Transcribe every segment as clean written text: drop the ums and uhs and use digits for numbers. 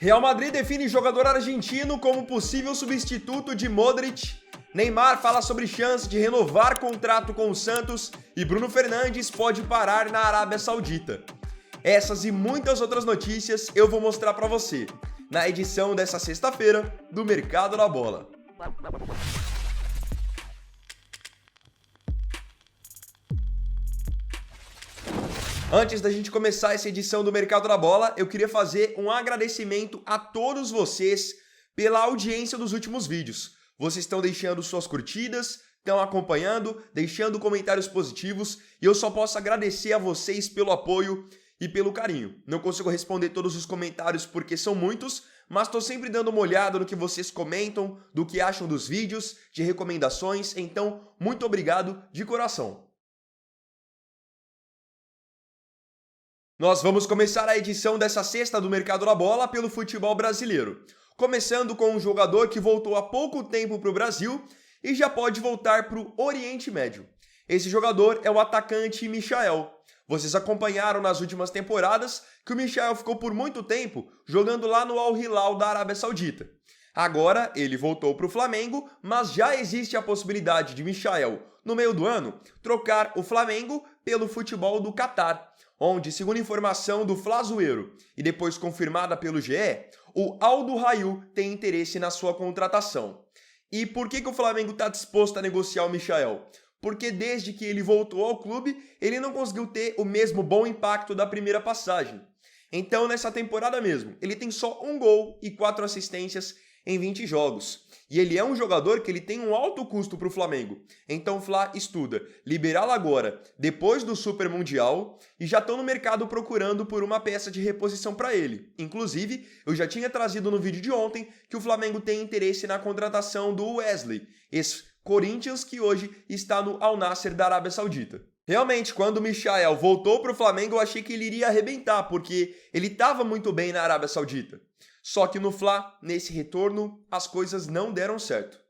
Real Madrid define jogador argentino como possível substituto de Modric. Neymar fala sobre chance de renovar contrato com o Santos e Bruno Fernandes pode parar na Arábia Saudita. Essas e muitas outras notícias eu vou mostrar para você na edição dessa sexta-feira do Mercado da Bola. Antes da gente começar essa edição do Mercado da Bola, eu queria fazer um agradecimento a todos vocês pela audiência dos últimos vídeos. Vocês estão deixando suas curtidas, estão acompanhando, deixando comentários positivos e eu só posso agradecer a vocês pelo apoio e pelo carinho. Não consigo responder todos os comentários porque são muitos, mas estou sempre dando uma olhada no que vocês comentam, do que acham dos vídeos, de recomendações, então muito obrigado de coração. Nós vamos começar a edição dessa sexta do Mercado da Bola pelo futebol brasileiro. Começando com um jogador que voltou há pouco tempo para o Brasil e já pode voltar para o Oriente Médio. Esse jogador é o atacante Michael. Vocês acompanharam nas últimas temporadas que o Michael ficou por muito tempo jogando lá no Al Hilal da Arábia Saudita. Agora ele voltou para o Flamengo, mas já existe a possibilidade de Michael, no meio do ano, trocar o Flamengo pelo futebol do Catar, onde, segundo informação do Flazoeiro e depois confirmada pelo GE, o Al Duhail tem interesse na sua contratação. E por que o Flamengo está disposto a negociar o Michael? Porque desde que ele voltou ao clube, ele não conseguiu ter o mesmo bom impacto da primeira passagem. Então, nessa temporada mesmo, ele tem só 1 gol e 4 assistências em 20 jogos. E ele é um jogador que ele tem um alto custo para o Flamengo. Então o Fla estuda liberá-lo agora, depois do Super Mundial, e já estão no mercado procurando por uma peça de reposição para ele. Inclusive, eu já tinha trazido no vídeo de ontem que o Flamengo tem interesse na contratação do Wesley, ex-Corinthians, que hoje está no Al Nassr da Arábia Saudita. Realmente, quando o Michael voltou para o Flamengo, eu achei que ele iria arrebentar, porque ele estava muito bem na Arábia Saudita. Só que no Fla, nesse retorno, as coisas não deram certo.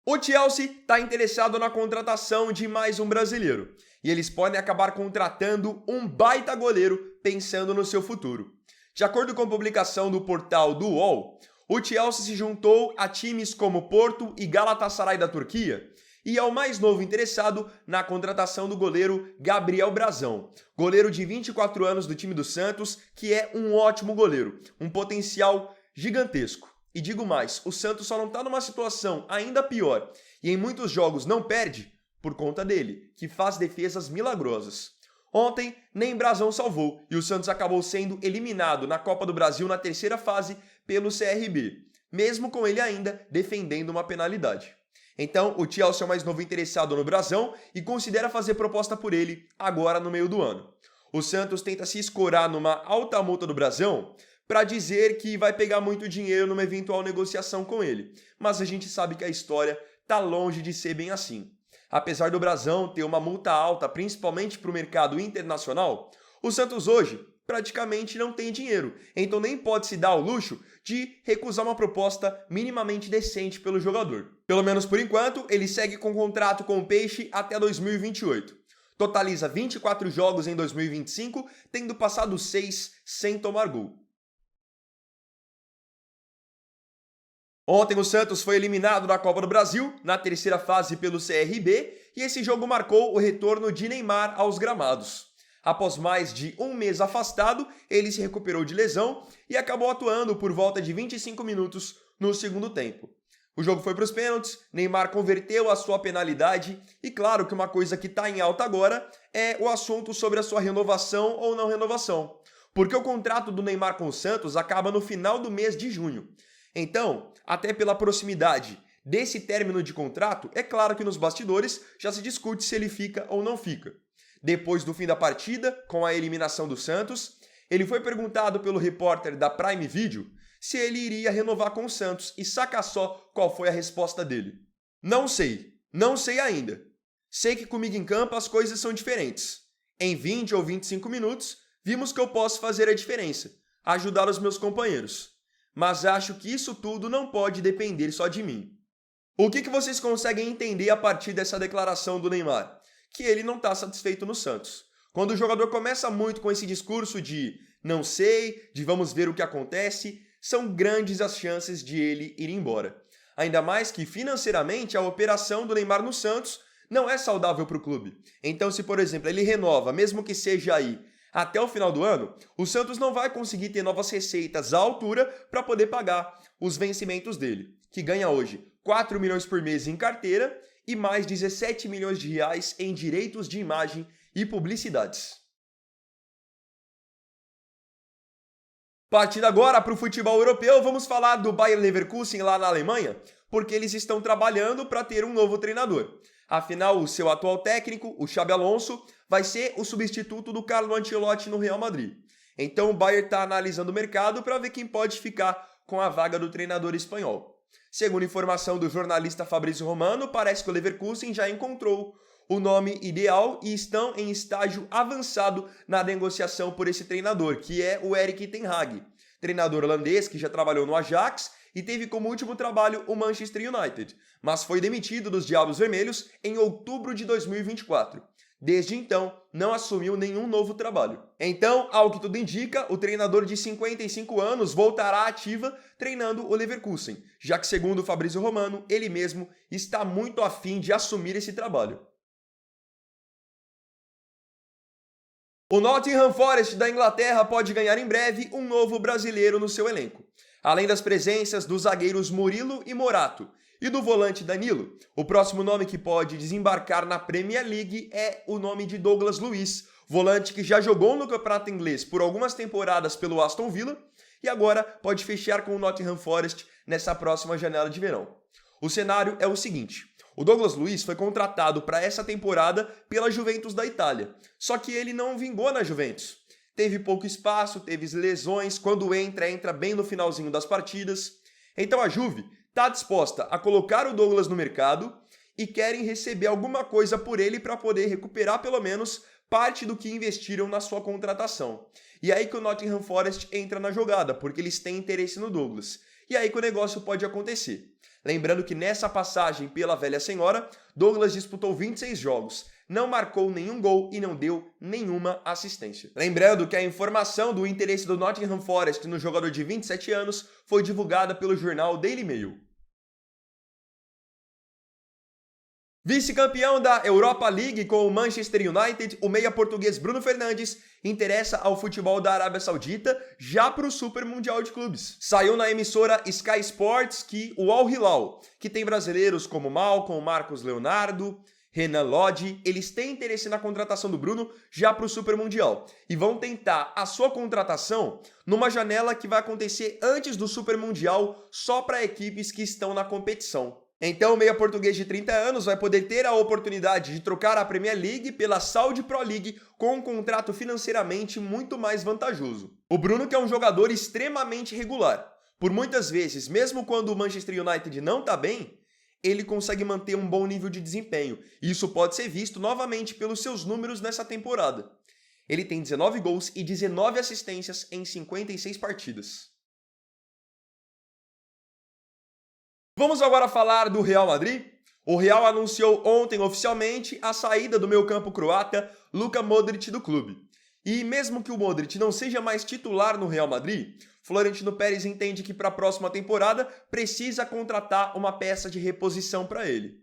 O Chelsea está interessado na contratação de mais um brasileiro. E eles podem acabar contratando um baita goleiro pensando no seu futuro. De acordo com a publicação do portal do UOL, o Chelsea se juntou a times como Porto e Galatasaray da Turquia e é o mais novo interessado na contratação do goleiro Gabriel Brazão, goleiro de 24 anos do time do Santos, que é um ótimo goleiro, um potencial gigantesco. E digo mais, o Santos só não está numa situação ainda pior e em muitos jogos não perde por conta dele, que faz defesas milagrosas. Ontem, nem Brazão salvou e o Santos acabou sendo eliminado na Copa do Brasil na terceira fase pelo CRB, mesmo com ele ainda defendendo uma penalidade. Então, o Chelsea é o mais novo interessado no Brazão e considera fazer proposta por ele agora no meio do ano. O Santos tenta se escorar numa alta multa do Brazão para dizer que vai pegar muito dinheiro numa eventual negociação com ele, mas a gente sabe que a história está longe de ser bem assim. Apesar do Brazão ter uma multa alta, principalmente para o mercado internacional, o Santos hoje praticamente não tem dinheiro, então nem pode se dar ao luxo de recusar uma proposta minimamente decente pelo jogador. Pelo menos por enquanto, ele segue com contrato com o Peixe até 2028. Totaliza 24 jogos em 2025, tendo passado 6 sem tomar gol. Ontem o Santos foi eliminado da Copa do Brasil, na terceira fase pelo CRB, e esse jogo marcou o retorno de Neymar aos gramados. Após mais de 1 mês afastado, ele se recuperou de lesão e acabou atuando por volta de 25 minutos no segundo tempo. O jogo foi para os pênaltis, Neymar converteu a sua penalidade e claro que uma coisa que está em alta agora é o assunto sobre a sua renovação ou não renovação, porque o contrato do Neymar com o Santos acaba no final do mês de junho. Então, até pela proximidade desse término de contrato, é claro que nos bastidores já se discute se ele fica ou não fica. Depois do fim da partida, com a eliminação do Santos, ele foi perguntado pelo repórter da Prime Video se ele iria renovar com o Santos e saca só qual foi a resposta dele. Não sei ainda. Sei que comigo em campo as coisas são diferentes. Em 20 ou 25 minutos, vimos que eu posso fazer a diferença, ajudar os meus companheiros. Mas acho que isso tudo não pode depender só de mim. O que vocês conseguem entender a partir dessa declaração do Neymar? Que ele não está satisfeito no Santos. Quando o jogador começa muito com esse discurso de não sei, de vamos ver o que acontece, são grandes as chances de ele ir embora. Ainda mais que financeiramente a operação do Neymar no Santos não é saudável para o clube. Então se, por exemplo, ele renova, mesmo que seja aí até o final do ano, o Santos não vai conseguir ter novas receitas à altura para poder pagar os vencimentos dele, que ganha hoje 4 milhões por mês em carteira e mais 17 milhões de reais em direitos de imagem e publicidades. Partindo agora para o futebol europeu, vamos falar do Bayer Leverkusen lá na Alemanha, porque eles estão trabalhando para ter um novo treinador. Afinal, o seu atual técnico, o Xabi Alonso, vai ser o substituto do Carlo Ancelotti no Real Madrid. Então o Bayer está analisando o mercado para ver quem pode ficar com a vaga do treinador espanhol. Segundo informação do jornalista Fabrício Romano, parece que o Leverkusen já encontrou o nome ideal e estão em estágio avançado na negociação por esse treinador, que é o Erik ten Hag, treinador holandês que já trabalhou no Ajax e teve como último trabalho o Manchester United, mas foi demitido dos Diabos Vermelhos em outubro de 2024. Desde então, não assumiu nenhum novo trabalho. Então, ao que tudo indica, o treinador de 55 anos voltará à ativa treinando o Leverkusen, já que, segundo o Fabrício Romano, ele mesmo está muito afim de assumir esse trabalho. O Nottingham Forest da Inglaterra pode ganhar em breve um novo brasileiro no seu elenco. Além das presenças dos zagueiros Murilo e Morato e do volante Danilo, o próximo nome que pode desembarcar na Premier League é o nome de Douglas Luiz, volante que já jogou no campeonato inglês por algumas temporadas pelo Aston Villa e agora pode fechar com o Nottingham Forest nessa próxima janela de verão. O cenário é o seguinte: o Douglas Luiz foi contratado para essa temporada pela Juventus da Itália, só que ele não vingou na Juventus. Teve pouco espaço, teve lesões, quando entra bem no finalzinho das partidas. Então a Juve está disposta a colocar o Douglas no mercado e querem receber alguma coisa por ele para poder recuperar pelo menos parte do que investiram na sua contratação. E aí que o Nottingham Forest entra na jogada, porque eles têm interesse no Douglas. E aí que o negócio pode acontecer. Lembrando que nessa passagem pela Velha Senhora, Douglas disputou 26 jogos, não marcou nenhum gol e não deu nenhuma assistência. Lembrando que a informação do interesse do Nottingham Forest no jogador de 27 anos foi divulgada pelo jornal Daily Mail. Vice-campeão da Europa League com o Manchester United, o meia português Bruno Fernandes interessa ao futebol da Arábia Saudita já para o Super Mundial de Clubes. Saiu na emissora Sky Sports que o Al Hilal, que tem brasileiros como Malcom, Marcos Leonardo, Renan Lodge, eles têm interesse na contratação do Bruno já para o Super Mundial e vão tentar a sua contratação numa janela que vai acontecer antes do Super Mundial só para equipes que estão na competição. Então o meia português de 30 anos vai poder ter a oportunidade de trocar a Premier League pela Saudi Pro League com um contrato financeiramente muito mais vantajoso. O Bruno, que é um jogador extremamente regular, por muitas vezes, mesmo quando o Manchester United não está bem, ele consegue manter um bom nível de desempenho. E isso pode ser visto novamente pelos seus números nessa temporada. Ele tem 19 gols e 19 assistências em 56 partidas. Vamos agora falar do Real Madrid. O Real anunciou ontem oficialmente a saída do meio-campo croata Luka Modric do clube. E mesmo que o Modric não seja mais titular no Real Madrid, Florentino Pérez entende que para a próxima temporada precisa contratar uma peça de reposição para ele.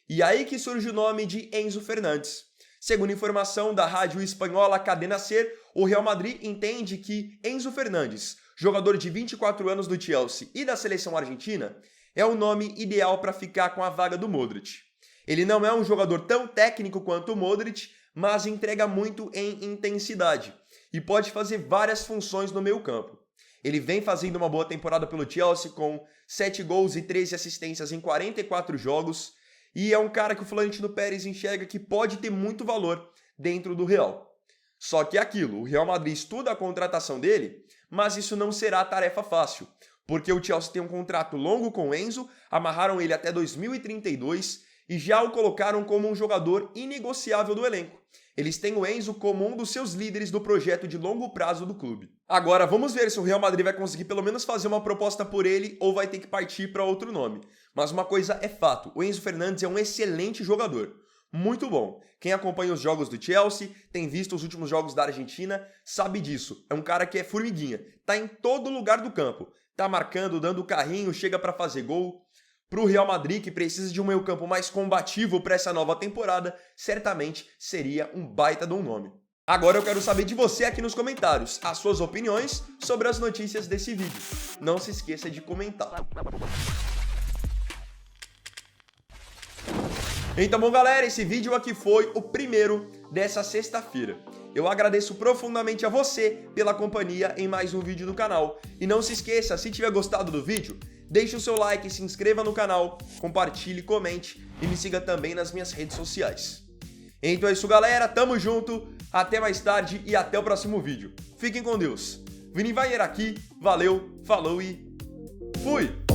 E aí que surge o nome de Enzo Fernandes. Segundo informação da rádio espanhola Cadena Ser, o Real Madrid entende que Enzo Fernandes, jogador de 24 anos do Chelsea e da seleção argentina, é o nome ideal para ficar com a vaga do Modric. Ele não é um jogador tão técnico quanto o Modric, mas entrega muito em intensidade e pode fazer várias funções no meio-campo. Ele vem fazendo uma boa temporada pelo Chelsea com 7 gols e 13 assistências em 44 jogos e é um cara que o Florentino Pérez enxerga que pode ter muito valor dentro do Real. Só que é aquilo, o Real Madrid estuda a contratação dele, mas isso não será tarefa fácil, porque o Chelsea tem um contrato longo com o Enzo, amarraram ele até 2032 e já o colocaram como um jogador inegociável do elenco. Eles têm o Enzo como um dos seus líderes do projeto de longo prazo do clube. Agora, vamos ver se o Real Madrid vai conseguir pelo menos fazer uma proposta por ele ou vai ter que partir para outro nome. Mas uma coisa é fato, o Enzo Fernandes é um excelente jogador. muito bom. Quem acompanha os jogos do Chelsea, tem visto os últimos jogos da Argentina, sabe disso. É um cara que é formiguinha, tá em todo lugar do campo. Tá marcando, dando carrinho, chega para fazer gol. Pro Real Madrid, que precisa de um meio-campo mais combativo para essa nova temporada, certamente seria um baita de um nome. Agora eu quero saber de você aqui nos comentários, as suas opiniões sobre as notícias desse vídeo. Não se esqueça de comentar. Então, bom, galera, esse vídeo aqui foi o primeiro dessa sexta-feira. Eu agradeço profundamente a você pela companhia em mais um vídeo do canal. E não se esqueça, se tiver gostado do vídeo, deixe o seu like, se inscreva no canal, compartilhe, comente e me siga também nas minhas redes sociais. Então é isso, galera, tamo junto, até mais tarde e até o próximo vídeo. Fiquem com Deus. Vini Vaier aqui, valeu, falou e fui!